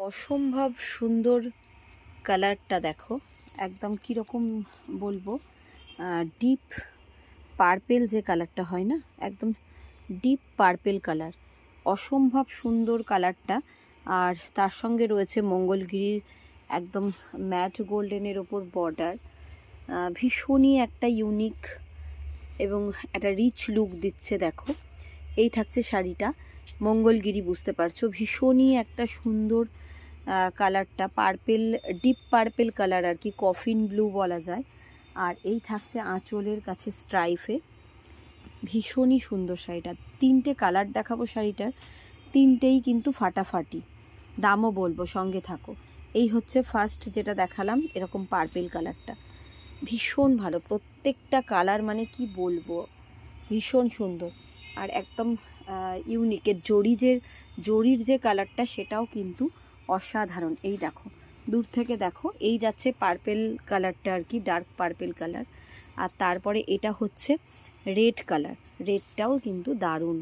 অসম্ভব সুন্দর কালারটা দেখো, একদম কীরকম বলবো, ডিপ পার্পেল যে কালারটা হয় না, একদম ডিপ পার্পেল কালার, অসম্ভব সুন্দর কালারটা। আর তার সঙ্গে রয়েছে মঙ্গলগিরির একদম ম্যাট গোল্ডেনের ওপর বর্ডার, ভীষণই একটা ইউনিক এবং একটা রিচ লুক দিচ্ছে। দেখো, এই থাকছে শাড়িটা, মঙ্গলগিরি, বুঝতে পারছো, ভীষণই একটা সুন্দর কালারটা, পার্পেল, ডিপ পার্পেল কালার আর কি, কফিন ব্লু বলা যায়। আর এই থাকছে আঁচলের কাছে স্ট্রাইফে, ভীষণই সুন্দর শাড়িটা। তিনটে কালার দেখাবো শাড়িটার, তিনটেই কিন্তু ফাটাফাটি, দামও বলবো, সঙ্গে থাকো। এই হচ্ছে ফার্স্ট যেটা দেখালাম, এরকম পার্পেল কালারটা, ভীষণ ভালো, প্রত্যেকটা কালার মানে কি বলবো, ভীষণ সুন্দর। আর একদম ইউনিকের জরির যে কালারটা, সেটাও কিন্তু অসাধারণ। এই দেখো, দূর থেকে দেখো, এই যাচ্ছে পার্পেল কালারটা আর কি, ডার্ক পার্পেল কালার। আর তারপরে এটা হচ্ছে রেড কালার, রেডটাও কিন্তু দারুণ,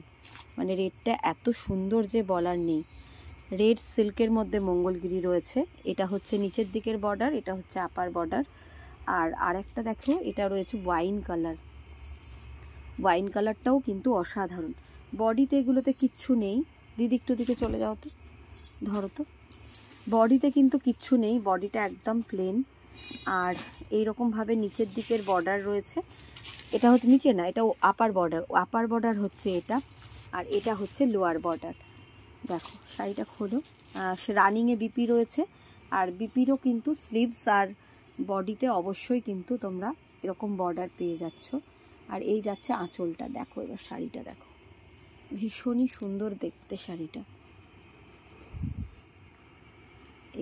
মানে রেডটা এত সুন্দর যে বলার নেই। রেড সিল্কের মধ্যে মঙ্গলগিরি রয়েছে, এটা হচ্ছে নিচের দিকের বর্ডার, এটা হচ্ছে আপার বর্ডার। আর আরেকটা দেখো, এটা রয়েছে ওয়াইন কালার, ওয়াইন কালারটাও কিন্তু অসাধারণ। বডিতে এগুলোতে কিচ্ছু নেই, দিদি একটু দিকে চলে যাও তো, ধরো তো, বডিতে কিন্তু কিচ্ছু নেই, বডিটা একদম প্লেন। আর এইরকমভাবে নিচের দিকের বর্ডার রয়েছে, এটা হচ্ছে নিচে না, এটা আপার বর্ডার, আপার বর্ডার হচ্ছে এটা, আর এটা হচ্ছে লোয়ার বর্ডার। দেখো শাড়িটা খোলো, রানিংয়ে বিপি রয়েছে, আর বিপিরও কিন্তু স্লিভস আর বডিতে অবশ্যই কিন্তু তোমরা এরকম বর্ডার পেয়ে যাচ্ছ। আর এই যাচ্ছে আঁচলটা, দেখো এবার শাড়িটা দেখো, ভীষণই সুন্দর দেখতে শাড়িটা।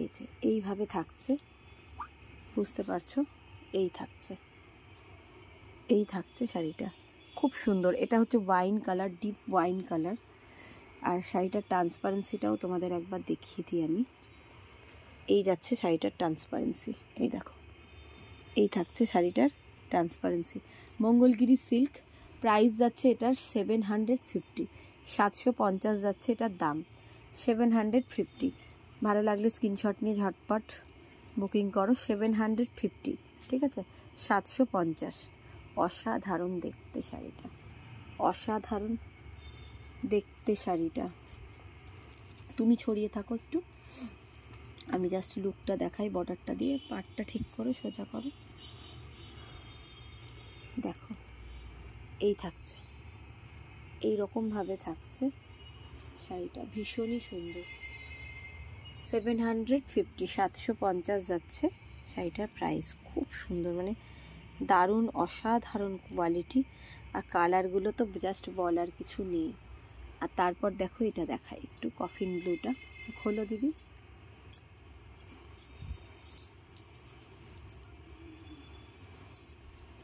এই যে এইভাবে থাকছে, বুঝতে পারছো, এই থাকছে শাড়িটা, খুব সুন্দর। এটা হচ্ছে wine colour, deep wine colour. আর শাড়িটার ট্রান্সপারেন্সিটাও তোমাদের একবার দেখিয়ে দিই আমি। এই যাচ্ছে শাড়িটার ট্রান্সপারেন্সি, এই দেখো, এই থাকছে শাড়িটার ট্রান্সপারেন্সি। মঙ্গলগিরি সিল্ক, প্রাইস যাচ্ছে এটার 750, 750 যাচ্ছে এটার দাম, 750। ভালো লাগলে স্ক্রিনশট নিয়ে ঝটপট বুকিং করো, 750, ঠিক আছে, 750। অসাধারণ দেখতে শাড়িটা, অসাধারণ দেখতে শাড়িটা। তুমি ছড়িয়ে থাকো একটু, আমি জাস্ট লুকটা দেখাই, বর্ডারটা দিয়ে, পাটটা ঠিক করো, সোজা করো, দেখো এই থাকছে, এই রকমভাবে থাকছে শাড়িটা, ভীষণই সুন্দর। 750, 750 যাচ্ছে শাড়িটার প্রাইস, খুব সুন্দর, মানে দারুণ, অসাধারণ কোয়ালিটি। আর কালারগুলো তো জাস্ট বলার কিছু নেই। আর তারপর দেখো, এটা দেখাই একটু, কফিন ব্লুটা খোলো দিদি,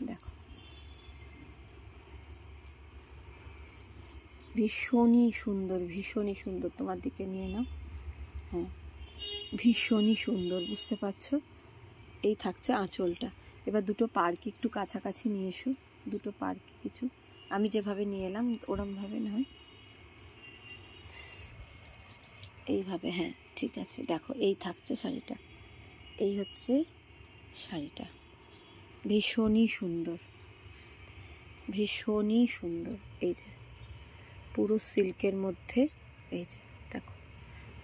দেখো ভীষণই সুন্দর, ভীষণই সুন্দর, তোমার দিকে নিয়ে নাও, হ্যাঁ ভীষণই সুন্দর, বুঝতে পারছো। এই থাকছে আঁচলটা। এবার দুটো পার্ক একটু কাছাকাছি নিয়ে এসো, দুটো পার্ক কিছু, আমি যেভাবে নিয়ে এলাম ওরমভাবে নয়, এইভাবে, হ্যাঁ ঠিক আছে। দেখো এই থাকছে শাড়িটা, এই হচ্ছে শাড়িটা, ভীষণই সুন্দর, ভীষণই সুন্দর। এই যে পুরো সিল্কের মধ্যে, এই যে দেখো,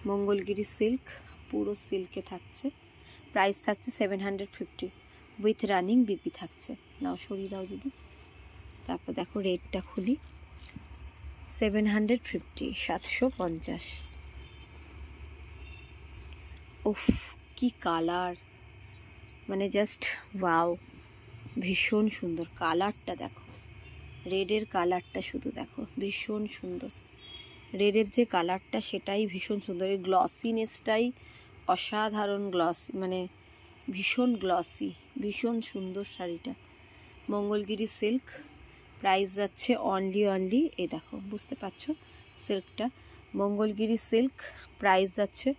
মঙ্গলগিরি সিল্ক, পুরো সিল্কে থাকছে, প্রাইস থাকছে 750 উইথ রানিং বিপি থাকছে। নাও সরিয়ে দাও দিদি, তারপর দেখো রেটটা খুলি, 750, 750। উফ কি কালার, মানে জাস্ট ওয়াও, ভীষণ সুন্দর কালারটা, দেখো রেডের কালারটা শুধু দেখো, ভীষণ সুন্দর। রেডের যে কালারটা সেটাই ভীষণ সুন্দর, এই গ্লসিনেসটাই অসাধারণ, গ্লসি মানে ভীষণ গ্লসি, ভীষণ সুন্দর শাড়িটা। মঙ্গলগিরি সিল্ক, প্রাইস যাচ্ছে অনলি, এই দেখো বুঝতে পারছো সিল্কটা, মঙ্গলগিরি সিল্ক, প্রাইস যাচ্ছে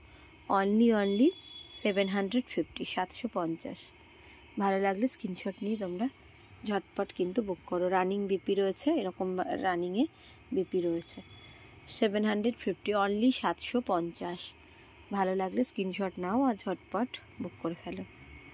অনলি 750, 750। ভালো লাগলে স্ক্রিনশট নিয়ে তোমরা ঝটপট কিন্তু বুক করো। রানিং বিপি রয়েছে, এরকম রানিংয়ে বিপি রয়েছে। 750 অনলি, 750। ভালো লাগলে স্ক্রিনশট নাও আর ঝটপট বুক করে ফেলো।